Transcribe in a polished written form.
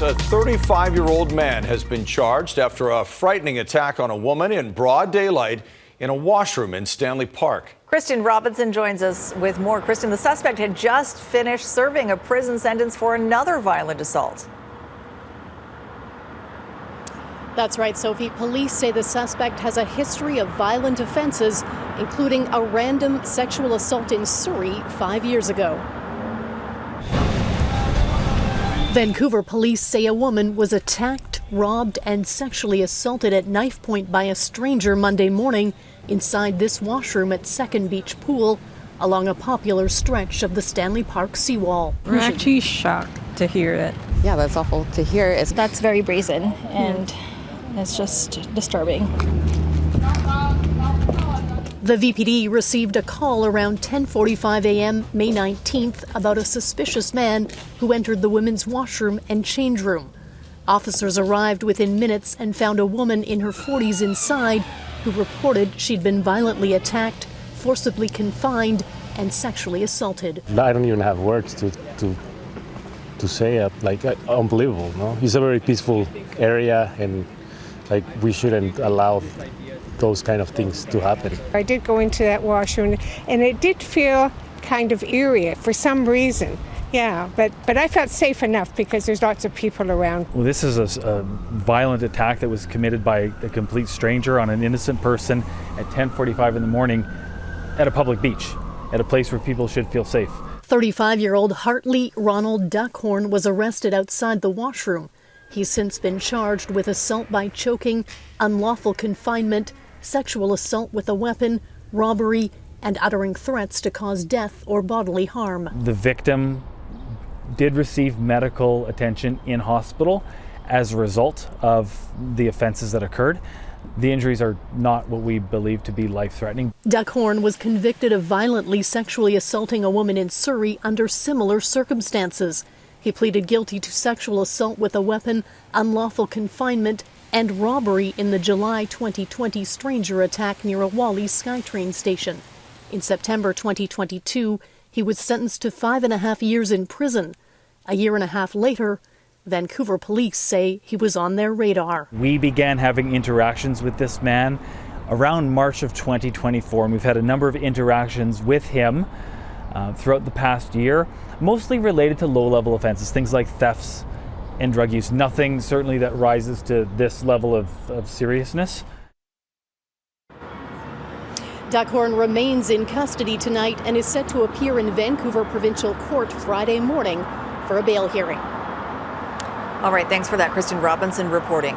A 35-year-old man has been charged after a frightening attack on a woman in broad daylight in a washroom in Stanley Park. Kristen Robinson joins us with more. Kristen, the suspect had just finished serving a prison sentence for another violent assault. That's right, Sophie. Police say the suspect has a history of violent offenses, including a random sexual assault in Surrey 5 years ago. Vancouver police say a woman was attacked, robbed, and sexually assaulted at knife point by a stranger Monday morning inside this washroom at Second Beach Pool along a popular stretch of the Stanley Park seawall. We're actually shocked to hear it. Yeah, that's awful to hear. That's very brazen, and it's just disturbing. The VPD received a call around 10:45 a.m. May 19th about a suspicious man who entered the women's washroom and change room. Officers arrived within minutes and found a woman in her 40s inside who reported she'd been violently attacked, forcibly confined, and sexually assaulted. I don't even have words to say it. Unbelievable, no? It's a very peaceful area, and we shouldn't allow those kind of things to happen. I did go into that washroom and it did feel kind of eerie for some reason. Yeah, but I felt safe enough because there's lots of people around. Well, this is a violent attack that was committed by a complete stranger on an innocent person at 10:45 in the morning at a public beach, at a place where people should feel safe. 35-year-old Hartley Ronald Duckhorn was arrested outside the washroom. He's since been charged with assault by choking, unlawful confinement, sexual assault with a weapon, robbery, and uttering threats to cause death or bodily harm. The victim did receive medical attention in hospital as a result of the offenses that occurred. The injuries are not what we believe to be life-threatening. Duckhorn was convicted of violently sexually assaulting a woman in Surrey under similar circumstances. He pleaded guilty to sexual assault with a weapon, unlawful confinement, and robbery in the July 2020 stranger attack near a Wally SkyTrain station. In September 2022, he was sentenced to 5.5 years in prison. A year and a half later, Vancouver police say he was on their radar. We began having interactions with this man around March of 2024, and we've had a number of interactions with him throughout the past year, mostly related to low-level offenses, things like thefts and drug use. Nothing certainly that rises to this level of seriousness. Duckhorn remains in custody tonight and is set to appear in Vancouver Provincial Court Friday morning for a bail hearing. All right, thanks for that, Kristen Robinson reporting.